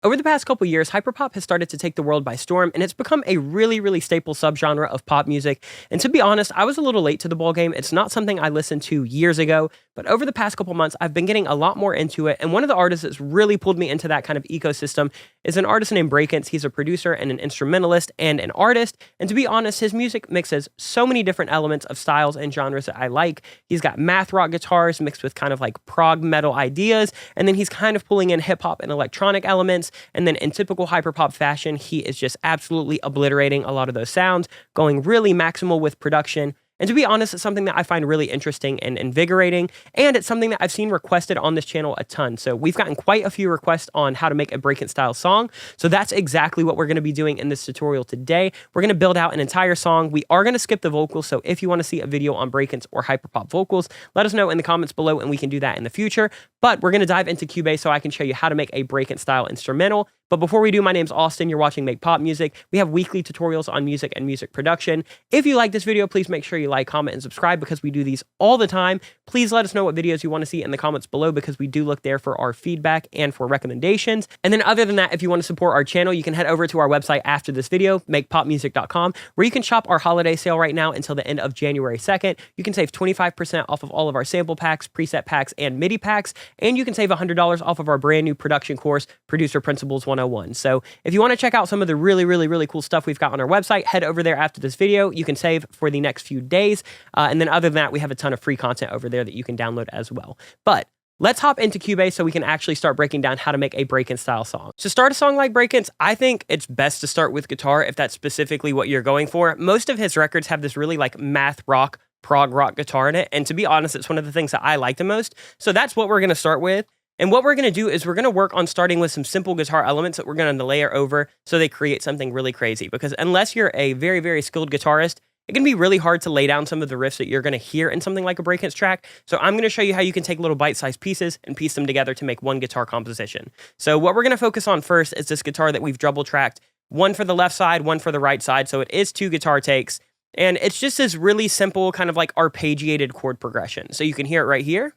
Over the past couple years, hyperpop has started to take the world by storm, and it's become a really staple subgenre of pop music. And to be honest, I was a little late to the ballgame. It's not something I listened to years ago, but over the past couple months, I've been getting a lot more into it. And one of the artists that's really pulled me into that kind of ecosystem is an artist named Brakence. He's a producer and an instrumentalist and an artist. And to be honest, his music mixes so many different elements of styles and genres that I like. He's got math rock guitars mixed with kind of like prog metal ideas, and then he's kind of pulling in hip hop and electronic elements. And then in typical hyperpop fashion, he is just absolutely obliterating a lot of those sounds, going really maximal with production. And to be honest, it's something that I find really interesting and invigorating, and it's something that I've seen requested on this channel a ton. So we've gotten quite a few requests on how to make a Brakence style song. So that's exactly what we're going to be doing in this tutorial today. We're going to build out an entire song. We are going to skip the vocals. So if you want to see a video on Brakence or hyperpop vocals, let us know in the comments below and we can do that in the future. But we're going to dive into Cubase so I can show you how to make a Brakence style instrumental. But before we do, my name's Austin. You're watching Make Pop Music. We have weekly tutorials on music and music production. If you like this video, please make sure you like, comment, and subscribe because we do these all the time. Please let us know what videos you want to see in the comments below because we do look there for our feedback and for recommendations. And then other than that, if you want to support our channel, you can head over to our website after this video, makepopmusic.com, where you can shop our holiday sale right now until the end of January 2nd. You can save 25% off of all of our sample packs, preset packs, and MIDI packs, and you can save $100 off of our brand new production course, Producer Principles 101. So if you want to check out some of the really cool stuff we've got on our website, head over there after this video. You can save for the next few days. And then other than that, we have a ton of free content over there that you can download as well. But let's hop into Cubase so we can actually start breaking down how to make a Brakence style song. To start a song like Brakence, I think it's best to start with guitar if that's specifically what you're going for. Most of his records have this really like math rock, prog rock guitar in it. And to be honest, it's one of the things that I like the most. So that's what we're going to start with. And what we're going to do is we're going to work on starting with some simple guitar elements that we're going to layer over so they create something really crazy. Because unless you're a very skilled guitarist, it can be really hard to lay down some of the riffs that you're going to hear in something like a Brakence track. So I'm going to show you how you can take little bite-sized pieces and piece them together to make one guitar composition. So what we're going to focus on first is this guitar that we've double tracked, one for the left side, one for the right side. So it is 2 guitar takes. And it's just this really simple kind of like arpeggiated chord progression. So you can hear it right here.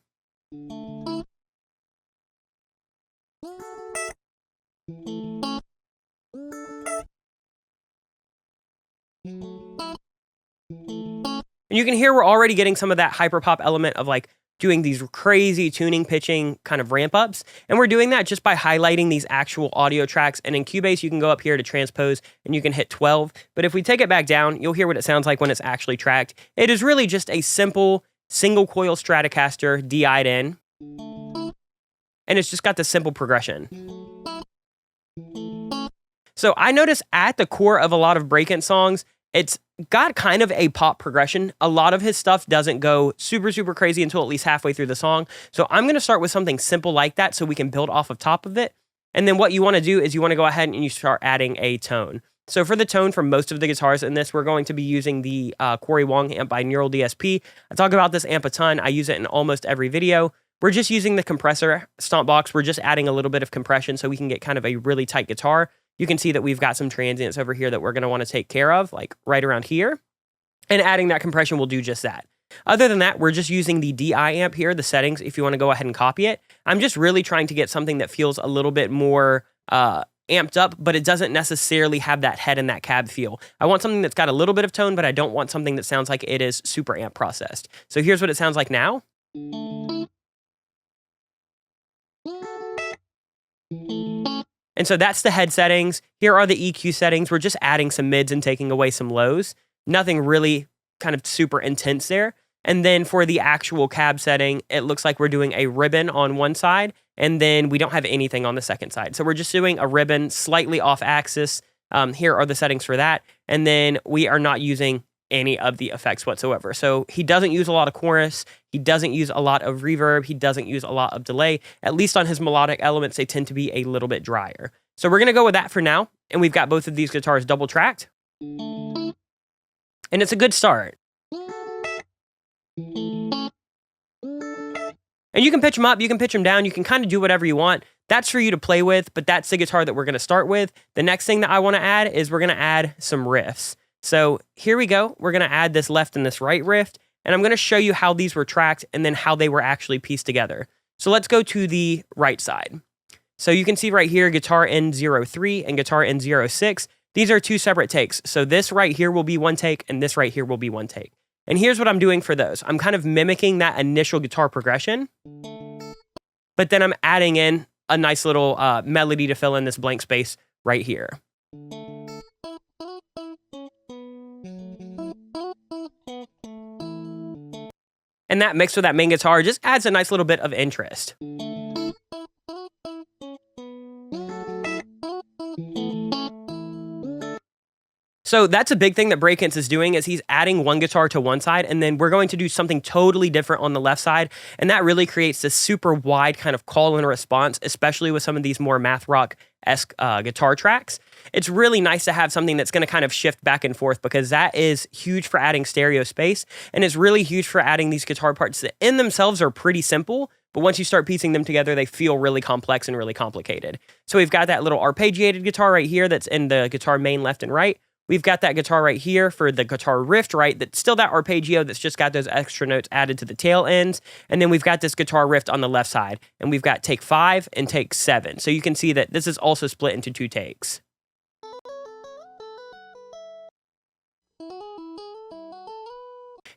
And you can hear we're already getting some of that hyperpop element of like doing these crazy tuning, pitching kind of ramp ups. And we're doing that just by highlighting these actual audio tracks. And in Cubase, you can go up here to transpose and you can hit 12. But if we take it back down, you'll hear what it sounds like when it's actually tracked. It is really just a simple single coil Stratocaster DI'd in. And it's just got this simple progression. So I notice at the core of a lot of Brakence songs, it's got kind of a pop progression. A lot of his stuff doesn't go super crazy until at least halfway through the song. So I'm going to start with something simple like that so we can build off of top of it. And then what you want to do is you want to go ahead and you start adding a tone. So for the tone for most of the guitars in this, we're going to be using the Corey Wong amp by Neural DSP. I talk about this amp a ton. I use it in almost every video. We're just using the compressor stomp box. We're just adding a little bit of compression so we can get kind of a really tight guitar. You can see that we've got some transients over here that we're going to want to take care of, like right around here. And adding that compression will do just that. Other than that, we're just using the DI amp here, the settings, if you want to go ahead and copy it. I'm just really trying to get something that feels a little bit more amped up, but it doesn't necessarily have that head and that cab feel. I want something that's got a little bit of tone, but I don't want something that sounds like it is super amp processed. So here's what it sounds like now. And so that's the head settings. Here are the EQ settings. We're just adding some mids and taking away some lows. Nothing really kind of super intense there. And then for the actual cab setting, it looks like we're doing a ribbon on one side, and then we don't have anything on the second side. So we're just doing a ribbon slightly off axis. Here are the settings for that. And then we are not using any of the effects whatsoever. So he doesn't use a lot of chorus. He doesn't use a lot of reverb. He doesn't use a lot of delay. At least on his melodic elements, they tend to be a little bit drier. So we're going to go with that for now. And we've got both of these guitars double tracked. And it's a good start. And you can pitch them up, you can pitch them down, you can kind of do whatever you want. That's for you to play with, but that's the guitar that we're going to start with. The next thing that I want to add is we're going to add some riffs. So here we go. We're going to add this left and this right riff, and I'm going to show you how these were tracked and then how they were actually pieced together. So let's go to the right side. So you can see right here, guitar N03 and guitar N06. These are two separate takes. So this right here will be one take and this right here will be one take. And here's what I'm doing for those. I'm kind of mimicking that initial guitar progression, but then I'm adding in a nice little melody to fill in this blank space right here. And that mixed with that main guitar just adds a nice little bit of interest. So that's a big thing that Brakence is doing, is he's adding one guitar to one side, and then we're going to do something totally different on the left side, and that really creates this super wide kind of call and response, especially with some of these more math rock-esque guitar tracks. It's really nice to have something that's going to kind of shift back and forth, because that is huge for adding stereo space, and it's really huge for adding these guitar parts that in themselves are pretty simple, but once you start piecing them together, they feel really complex and really complicated. So we've got that little arpeggiated guitar right here that's in the guitar main left and right. We've got that guitar right here for the guitar riff right, that's still that arpeggio that's just got those extra notes added to the tail ends. And then we've got this guitar riff on the left side, and we've got take 5 and take 7. So you can see that this is also split into 2 takes.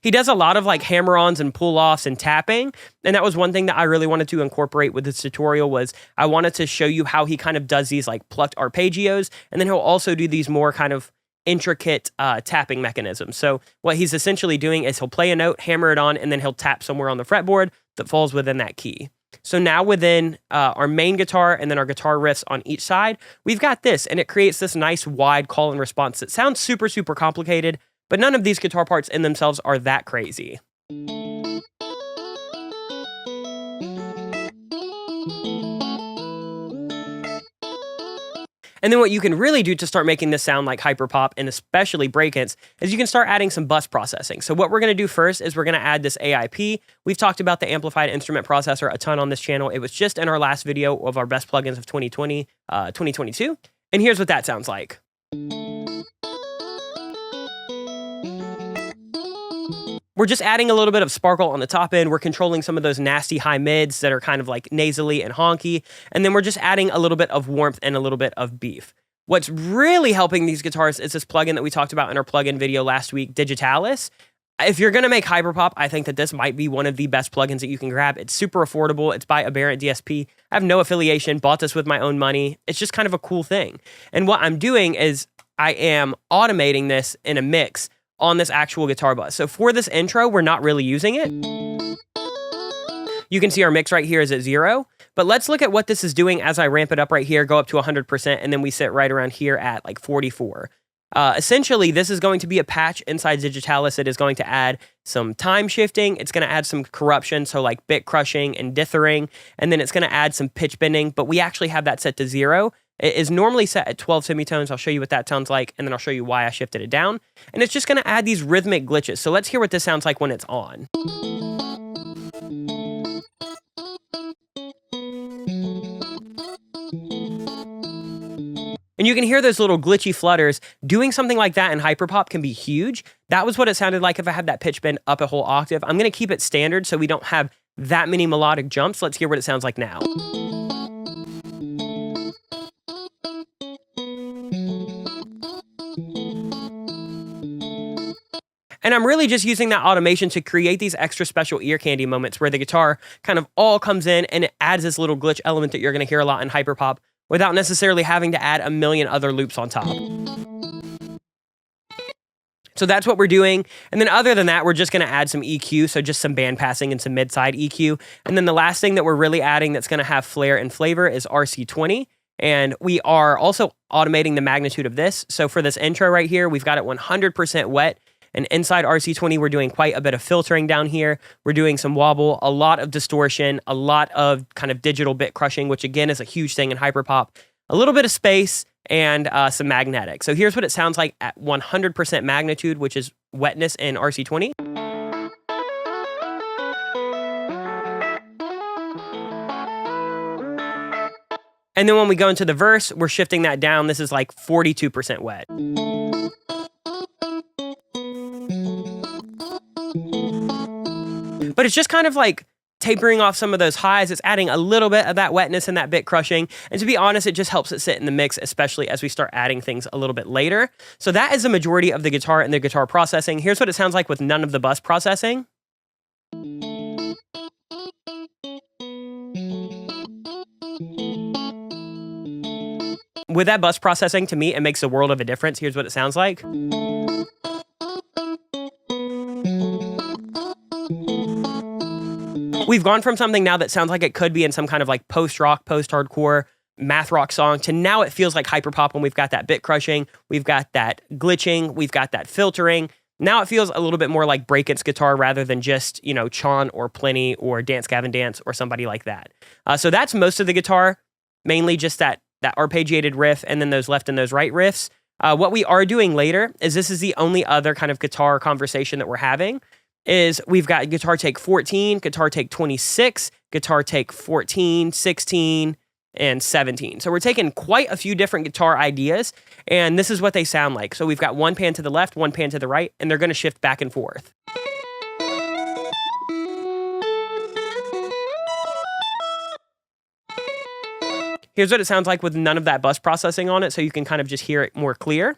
He does a lot of like hammer-ons and pull-offs and tapping, and that was one thing that I really wanted to incorporate with this tutorial. Was I wanted to show you how he kind of does these like plucked arpeggios, and then he'll also do these more kind of intricate tapping mechanisms. So what he's essentially doing is he'll play a note, hammer it on, and then he'll tap somewhere on the fretboard that falls within that key. So now within our main guitar and then our guitar riffs on each side, we've got this, and it creates this nice wide call and response that sounds super, super complicated, but none of these guitar parts in themselves are that crazy. And then what you can really do to start making this sound like hyperpop, and especially Brakence, is you can start adding some bus processing. So what we're going to do first is we're going to add this AIP. We've talked about the amplified instrument processor a ton on this channel. It was just in our last video of our best plugins of 2022. And here's what that sounds like. We're just adding a little bit of sparkle on the top end. We're controlling some of those nasty high mids that are kind of like nasally and honky. And then we're just adding a little bit of warmth and a little bit of beef. What's really helping these guitars is this plugin that we talked about in our plugin video last week, Digitalis. If you're going to make hyperpop, I think that this might be one of the best plugins that you can grab. It's super affordable. It's by Aberrant DSP. I have no affiliation, bought this with my own money. It's just kind of a cool thing. And what I'm doing is I am automating this in a mix on this actual guitar bus. So for this intro, we're not really using it. You can see our mix right here is at 0, but let's look at what this is doing as I ramp it up right here, go up to 100%, and then we sit right around here at like 44. Essentially, this is going to be a patch inside Digitalis. It is going to add some time shifting. It's going to add some corruption, so like bit crushing and dithering, and then it's going to add some pitch bending, but we actually have that set to 0. It is normally set at 12 semitones. I'll show you what that sounds like, and then I'll show you why I shifted it down. And it's just going to add these rhythmic glitches. So let's hear what this sounds like when it's on. And you can hear those little glitchy flutters. Doing something like that in hyperpop can be huge. That was what it sounded like if I had that pitch bend up a whole octave. I'm going to keep it standard so we don't have that many melodic jumps. Let's hear what it sounds like now. And I'm really just using that automation to create these extra special ear candy moments where the guitar kind of all comes in and it adds this little glitch element that you're going to hear a lot in hyperpop without necessarily having to add a million other loops on top. So that's what we're doing. And then other than that, we're just going to add some EQ, so just some band passing and some mid-side EQ. And then the last thing that we're really adding that's going to have flair and flavor is RC20. And we are also automating the magnitude of this. So for this intro right here, we've got it 100% wet. And inside RC20, we're doing quite a bit of filtering down here. We're doing some wobble, a lot of distortion, a lot of kind of digital bit crushing, which again is a huge thing in hyperpop. A little bit of space and some magnetic. So here's what it sounds like at 100% magnitude, which is wetness in RC20. And then when we go into the verse, we're shifting that down. This is like 42% wet. But it's just kind of like tapering off some of those highs. It's adding a little bit of that wetness and that bit crushing. And to be honest, it just helps it sit in the mix, especially as we start adding things a little bit later. So that is the majority of the guitar and the guitar processing. Here's what it sounds like with none of the bus processing. With that bus processing, to me, it makes a world of a difference. Here's what it sounds like. We've gone from something now that sounds like it could be in some kind of like post-rock, post-hardcore, math rock song to now it feels like hyperpop when we've got that bit crushing, we've got that glitching, we've got that filtering. Now it feels a little bit more like Brakence guitar rather than just, you know, Chon or Pliny or Dance Gavin Dance or somebody like that. So that's most of the guitar, mainly just that arpeggiated riff and then those left and those right riffs. What we are doing later is this is the only other kind of guitar conversation that we're having is we've got guitar take 14, guitar take 26, guitar take 14, 16, and 17. So we're taking quite a few different guitar ideas, and this is what they sound like. So we've got one pan to the left, one pan to the right, and they're going to shift back and forth. Here's what it sounds like with none of that bus processing on it, so you can kind of just hear it more clear.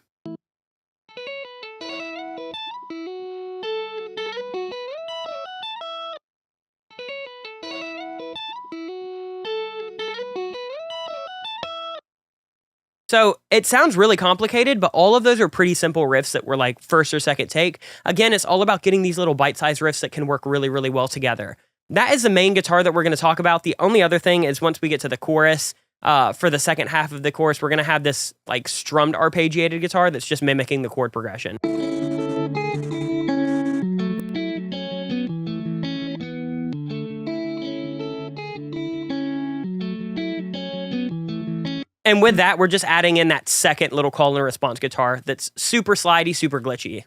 So it sounds really complicated, but all of those are pretty simple riffs that were like first or second take. Again, it's all about getting these little bite-sized riffs that can work really, really well together. That is the main guitar that we're going to talk about. The only other thing is once we get to the chorus, for the second half of the chorus, we're going to have this like strummed arpeggiated guitar that's just mimicking the chord progression. And with that, we're just adding in that second little call and response guitar that's super slidey, super glitchy.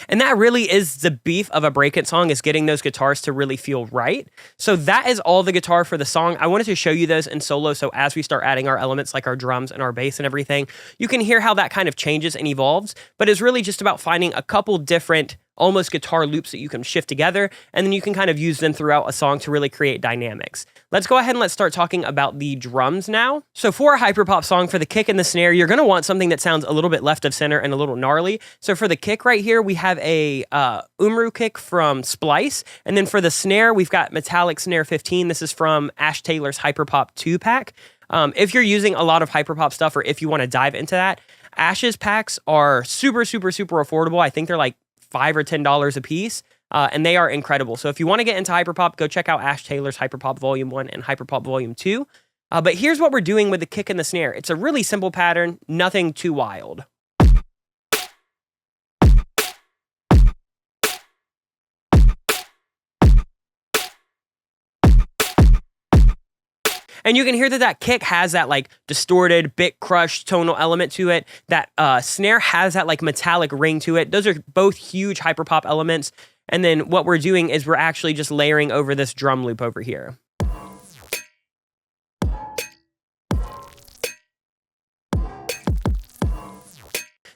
And that really is the beef of a Brakence song, is getting those guitars to really feel right. So that is all the guitar for the song. I wanted to show you those in solo, so as we start adding our elements like our drums and our bass and everything, you can hear how that kind of changes and evolves, but it's really just about finding a couple different almost guitar loops that you can shift together, and then you can kind of use them throughout a song to really create dynamics. Let's go ahead and let's start talking about the drums now. So for a hyperpop song, for the kick and the snare, you're going to want something that sounds a little bit left of center and a little gnarly. So for the kick right here, we have a Umru kick from Splice, and then for the snare, we've got Metallic Snare 15. This is from Ash Taylor's Hyperpop 2-pack. If you're using a lot of hyperpop stuff, or if you want to dive into that, Ash's packs are super, super, super affordable. I think they're like $5 or $10 a piece, and they are incredible. So if you want to get into hyperpop, go check out Ash Taylor's Hyperpop Volume 1 and Hyperpop Volume 2. But here's what we're doing with the kick and the snare. It's a really simple pattern, nothing too wild. And you can hear that kick has that like distorted, bit crushed tonal element to it. That snare has that like metallic ring to it. Those are both huge hyperpop elements. And then what we're doing is we're actually just layering over this drum loop over here.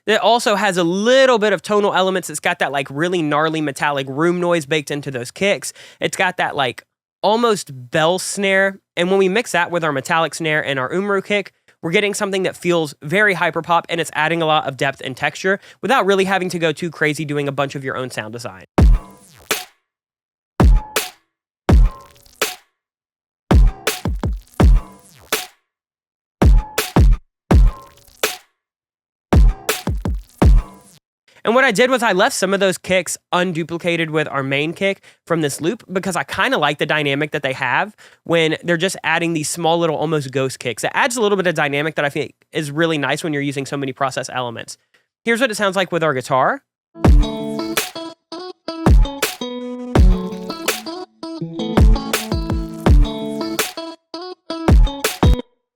It also has a little bit of tonal elements. It's got that like really gnarly metallic room noise baked into those kicks. It's got that like almost bell snare, and when we mix that with our metallic snare and our Umru kick, we're getting something that feels very hyperpop, and it's adding a lot of depth and texture without really having to go too crazy doing a bunch of your own sound design. And what I did was I left some of those kicks unduplicated with our main kick from this loop because I kind of like the dynamic that they have when they're just adding these small little almost ghost kicks. It adds a little bit of dynamic that I think is really nice when you're using so many process elements. Here's what it sounds like with our guitar.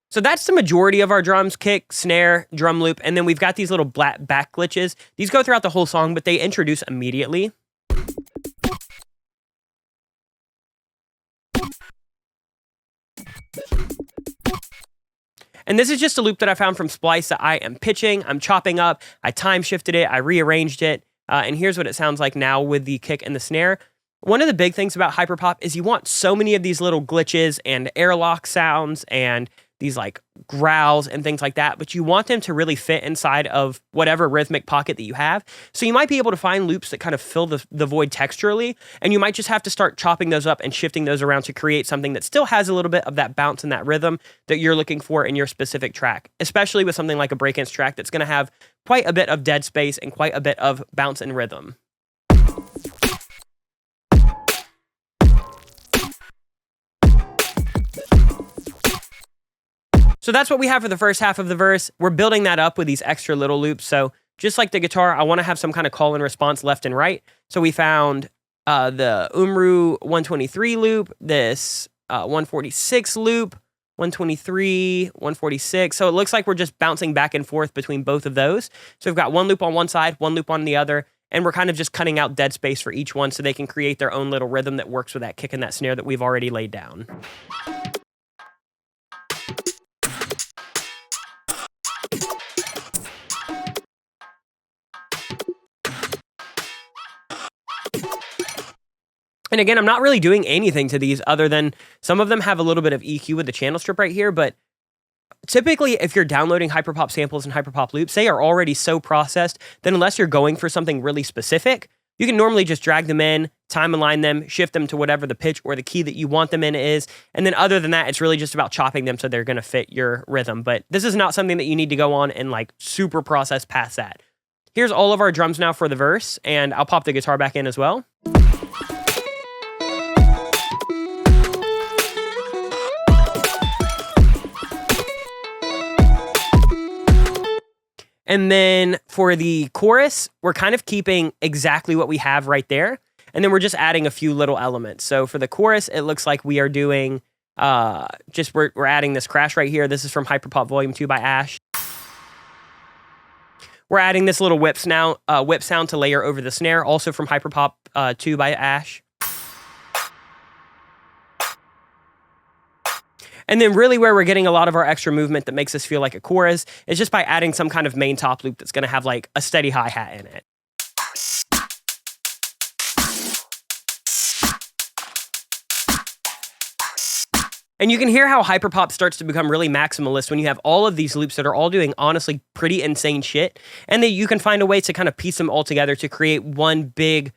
So that's the majority of our drums: kick, snare, drum loop, and then we've got these little black back glitches. These go throughout the whole song, but they introduce immediately. And this is just a loop that I found from Splice that I am pitching, I'm chopping up, I time shifted it, I rearranged it, and here's what it sounds like now with the kick and the snare. One of the big things about hyperpop is you want so many of these little glitches and airlock sounds and these like growls and things like that, but you want them to really fit inside of whatever rhythmic pocket that you have. So you might be able to find loops that kind of fill the void texturally, and you might just have to start chopping those up and shifting those around to create something that still has a little bit of that bounce and that rhythm that you're looking for in your specific track, especially with something like a Brakence track that's going to have quite a bit of dead space and quite a bit of bounce and rhythm. So that's what we have for the first half of the verse. We're building that up with these extra little loops. So just like the guitar, I want to have some kind of call and response left and right. So we found the Umru 123 loop, this 146 loop, 123, 146. So it looks like we're just bouncing back and forth between both of those. So we've got one loop on one side, one loop on the other, and we're kind of just cutting out dead space for each one so they can create their own little rhythm that works with that kick and that snare that we've already laid down. And again, I'm not really doing anything to these other than some of them have a little bit of EQ with the channel strip right here, but typically if you're downloading hyperpop samples and hyperpop loops, they are already so processed that unless you're going for something really specific, you can normally just drag them in, time align them, shift them to whatever the pitch or the key that you want them in is, and then other than that, it's really just about chopping them so they're going to fit your rhythm. But this is not something that you need to go on and like super process past that. Here's all of our drums now for the verse, and I'll pop the guitar back in as well. And then for the chorus, we're kind of keeping exactly what we have right there. And then we're just adding a few little elements. So for the chorus, it looks like we are doing, we're adding this crash right here. This is from Hyperpop Volume 2 by Ash. We're adding this little whip sound to layer over the snare, also from Hyperpop 2 by Ash. And then really where we're getting a lot of our extra movement that makes us feel like a chorus is just by adding some kind of main top loop that's going to have like a steady hi-hat in it. And you can hear how hyperpop starts to become really maximalist when you have all of these loops that are all doing honestly pretty insane shit, and that you can find a way to kind of piece them all together to create one big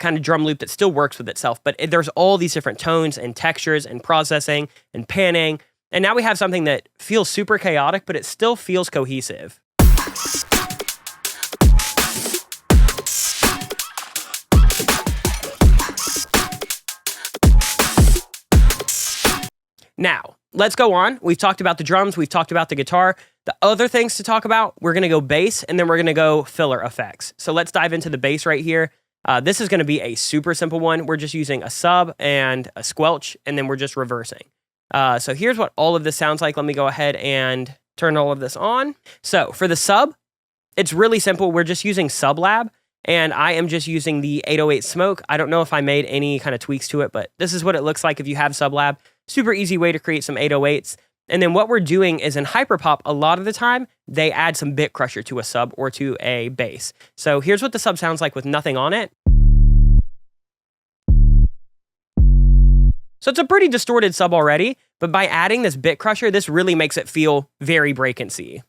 kind of drum loop that still works with itself. But there's all these different tones and textures and processing and panning. And now we have something that feels super chaotic, but it still feels cohesive. Now, let's go on. We've talked about the drums. We've talked about the guitar. The other things to talk about, we're going to go bass, and then we're going to go filler effects. So let's dive into the bass right here. This is going to be a super simple one. We're just using a sub and a squelch, and then we're just reversing. So here's what all of this sounds like. Let me go ahead and turn all of this on. So for the sub, it's really simple. We're just using Sublab, and I am just using the 808 Smoke. I don't know if I made any kind of tweaks to it, but this is what it looks like if you have Sublab. Super easy way to create some 808s. And then what we're doing is in hyperpop, a lot of the time, they add some bit crusher to a sub or to a bass. So here's what the sub sounds like with nothing on it. So it's a pretty distorted sub already, but by adding this bit crusher, this really makes it feel very Brakence-y.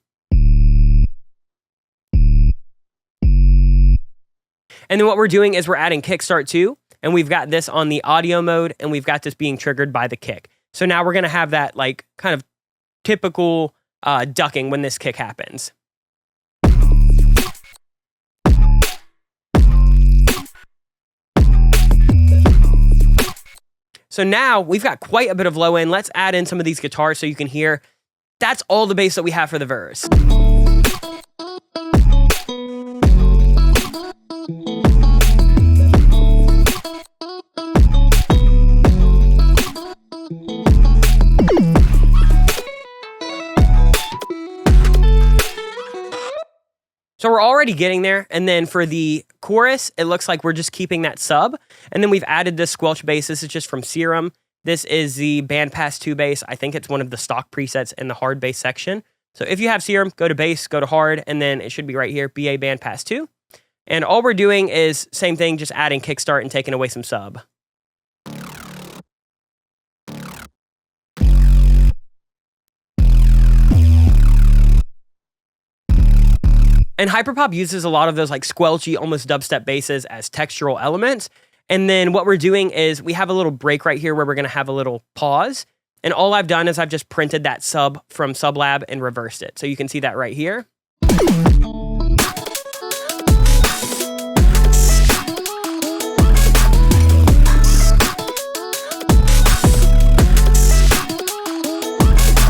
And then what we're doing is we're adding kickstart too, and we've got this on the audio mode, and we've got this being triggered by the kick. So now we're going to have that like kind of typical ducking when this kick happens. So now we've got quite a bit of low end. Let's add in some of these guitars so you can hear. That's all the bass that we have for the verse. So we're already getting there, and then for the chorus, it looks like we're just keeping that sub, and then we've added this squelch bass. This is just from Serum. This is the Bandpass 2 bass. I think it's one of the stock presets in the hard bass section. So if you have Serum, go to bass, go to hard, and then it should be right here, BA Bandpass 2. And all we're doing is same thing, just adding kickstart and taking away some sub. And hyperpop uses a lot of those like squelchy, almost dubstep basses as textural elements. And then what we're doing is we have a little break right here where we're going to have a little pause. And all I've done is I've just printed that sub from Sublab and reversed it. So you can see that right here.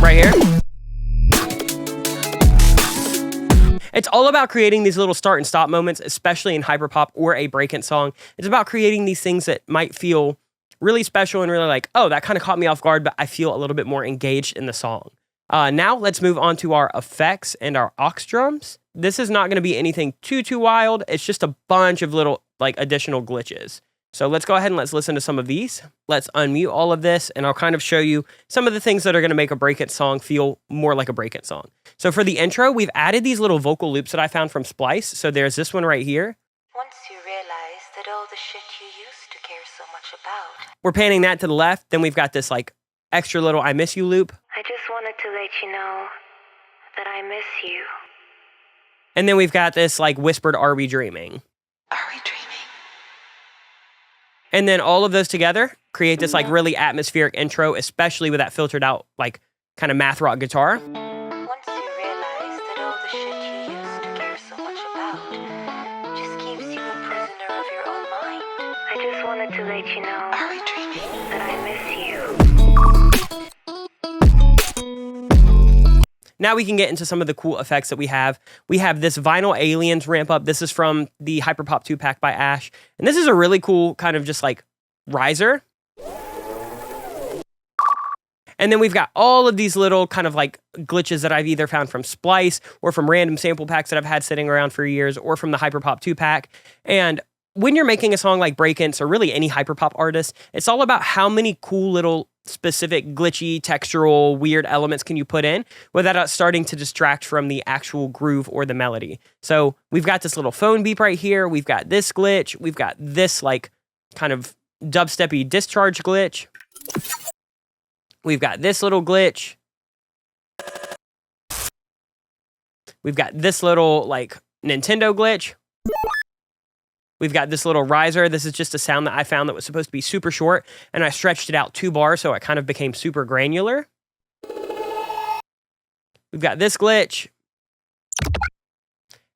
Right here. It's all about creating these little start and stop moments, especially in hyperpop or a Brakence song. It's about creating these things that might feel really special and really like, oh, that kind of caught me off guard, but I feel a little bit more engaged in the song. Now let's move on to our effects and our aux drums. This is not going to be anything too wild. It's just a bunch of little like additional glitches. So let's go ahead and let's listen to some of these. Let's unmute all of this, and I'll kind of show you some of the things that are going to make a Brakence song feel more like a Brakence song. So for the intro, we've added these little vocal loops that I found from Splice. So there's this one right here. Once you realize that all the shit you used to care so much about. We're panning that to the left. Then we've got this like extra little I miss you loop. I just wanted to let you know that I miss you. And then we've got this like whispered Are We Dreaming? Are we dreaming? And then all of those together create this like really atmospheric intro, especially with that filtered out like kind of math rock guitar. Once you realize that all the shit you used to care so much about just keeps you a prisoner of your own mind. I just wanted to let you know. Are we dreaming? That I miss you. Now we can get into some of the cool effects that we have. We have this Vinyl Aliens ramp up. This is from the Hyperpop 2-pack by Ash. And this is a really cool kind of just like riser. And then we've got all of these little kind of like glitches that I've either found from Splice or from random sample packs that I've had sitting around for years or from the Hyperpop 2-pack. And when you're making a song like Brakence or really any hyperpop artist, it's all about how many cool little specific glitchy, textural, weird elements can you put in without starting to distract from the actual groove or the melody. So we've got this little phone beep right here. We've got this glitch. We've got this like kind of dubsteppy discharge glitch. We've got this little glitch. We've got this little like Nintendo glitch. We've got this little riser. This is just a sound that I found that was supposed to be super short, and I stretched it out 2 bars, so it kind of became super granular. We've got this glitch.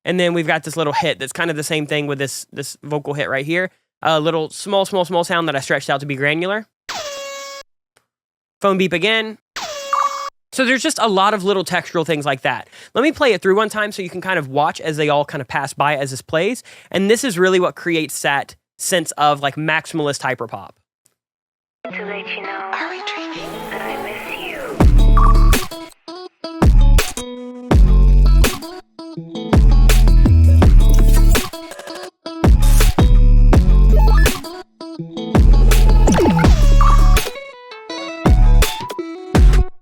And then we've got this little hit that's kind of the same thing with this vocal hit right here. A little small sound that I stretched out to be granular. Phone beep again. So there's just a lot of little textural things like that. Let me play it through one time so you can kind of watch as they all kind of pass by as this plays. And this is really what creates that sense of like maximalist hyperpop. To let you know, are we dreaming? That I miss you.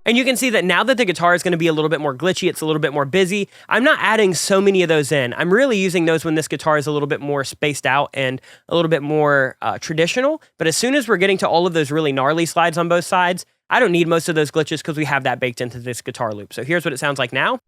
And you can see that now that the guitar is going to be a little bit more glitchy, it's a little bit more busy, I'm not adding so many of those in. I'm really using those when this guitar is a little bit more spaced out and a little bit more traditional. But as soon as we're getting to all of those really gnarly slides on both sides, I don't need most of those glitches because we have that baked into this guitar loop. So here's what it sounds like now.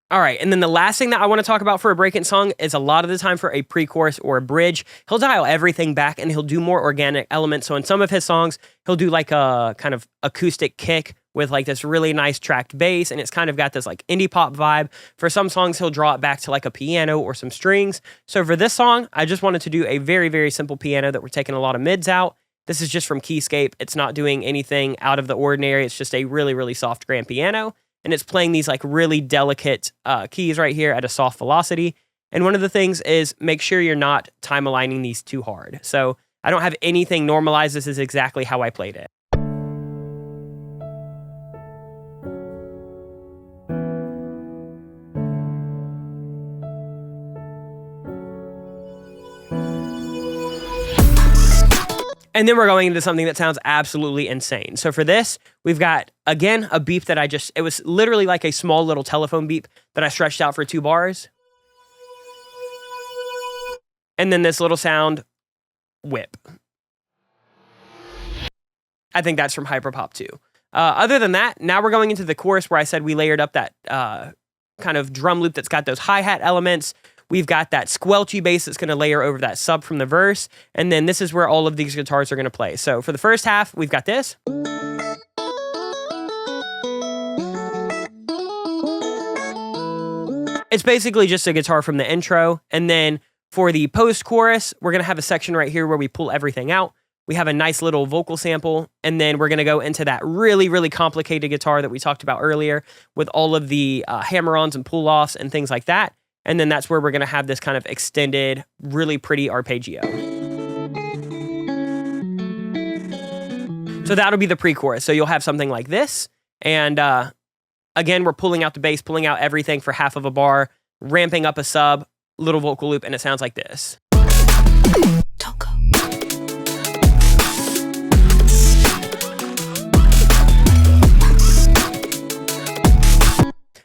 All right, and then the last thing that I want to talk about for a Brakence song is a lot of the time for a pre-chorus or a bridge, he'll dial everything back and he'll do more organic elements. So in some of his songs, he'll do like a kind of acoustic kick with like this really nice tracked bass, and it's kind of got this like indie pop vibe. For some songs, he'll draw it back to like a piano or some strings. So for this song, I just wanted to do a very, very simple piano that we're taking a lot of mids out. This is just from Keyscape. It's not doing anything out of the ordinary. It's just a really, really soft grand piano. And it's playing these like really delicate keys right here at a soft velocity. And one of the things is make sure you're not time aligning these too hard. So I don't have anything normalized. This is exactly how I played it. And then we're going into something that sounds absolutely insane. So for this, we've got, again, a beep that it was literally like a small little telephone beep that I stretched out for 2 bars. And then this little sound, whip. I think that's from Hyperpop too. Other than that, now we're going into the chorus where I said we layered up that kind of drum loop that's got those hi-hat elements. We've got that squelchy bass that's going to layer over that sub from the verse. And then this is where all of these guitars are going to play. So for the first half, we've got this. It's basically just a guitar from the intro. And then for the post-chorus, we're going to have a section right here where we pull everything out. We have a nice little vocal sample, and then we're going to go into that really, really complicated guitar that we talked about earlier with all of the hammer-ons and pull-offs and things like that. And then that's where we're going to have this kind of extended, really pretty arpeggio. So that'll be the pre-chorus. So you'll have something like this. And again, we're pulling out the bass, pulling out everything for half of a bar, ramping up a sub, little vocal loop, and it sounds like this.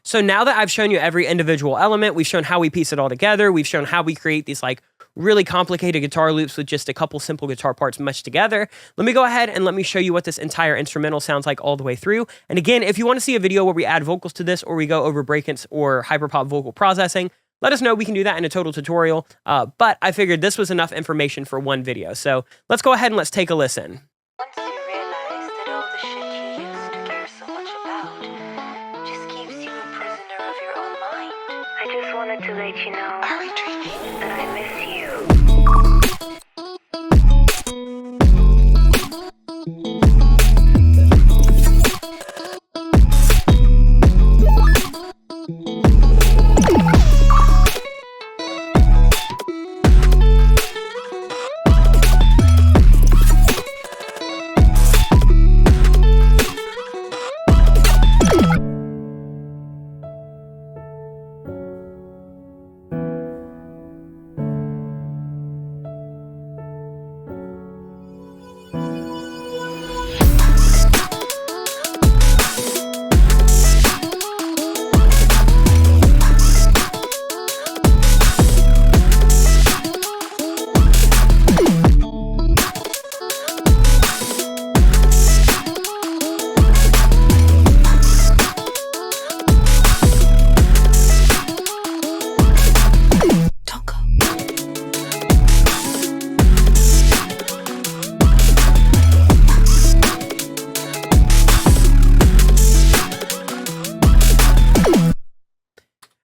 So now that I've shown you every individual element, we've shown how we piece it all together, we've shown how we create these like really complicated guitar loops with just a couple simple guitar parts meshed together, let me go ahead and let me show you what this entire instrumental sounds like all the way through. And again, if you want to see a video where we add vocals to this or we go over Brakence or Hyperpop vocal processing, let us know. We can do that in a total tutorial. But I figured this was enough information for one video. So let's go ahead and let's take a listen. Once you realize that all the shit you used to care so much about just keeps you a prisoner of your own mind. I just wanted to let you know that I miss you.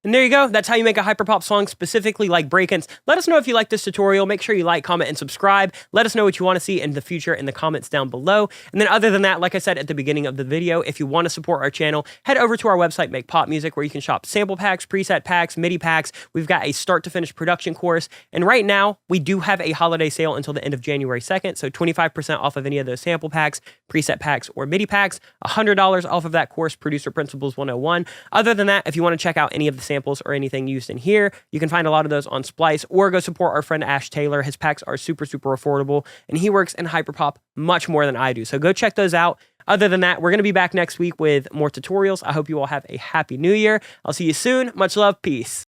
And there you go. That's how you make a hyperpop song specifically like Brakence. Let us know if you like this tutorial. Make sure you like, comment, and subscribe. Let us know what you want to see in the future in the comments down below. And then other than that, like I said at the beginning of the video, if you want to support our channel, head over to our website, Make Pop Music, where you can shop sample packs, preset packs, MIDI packs. We've got a start to finish production course. And right now, we do have a holiday sale until the end of January 2nd. So 25% off of any of those sample packs, preset packs, or MIDI packs. $100 off of that course, Producer Principles 101. Other than that, if you want to check out any of the samples or anything used in here, you can find a lot of those on Splice, or go support our friend Ash Taylor. His packs are super, super affordable, and he works in hyperpop much more than I do. So go check those out. Other than that, we're going to be back next week with more tutorials. I hope you all have a happy new year. I'll see you soon. Much love. Peace.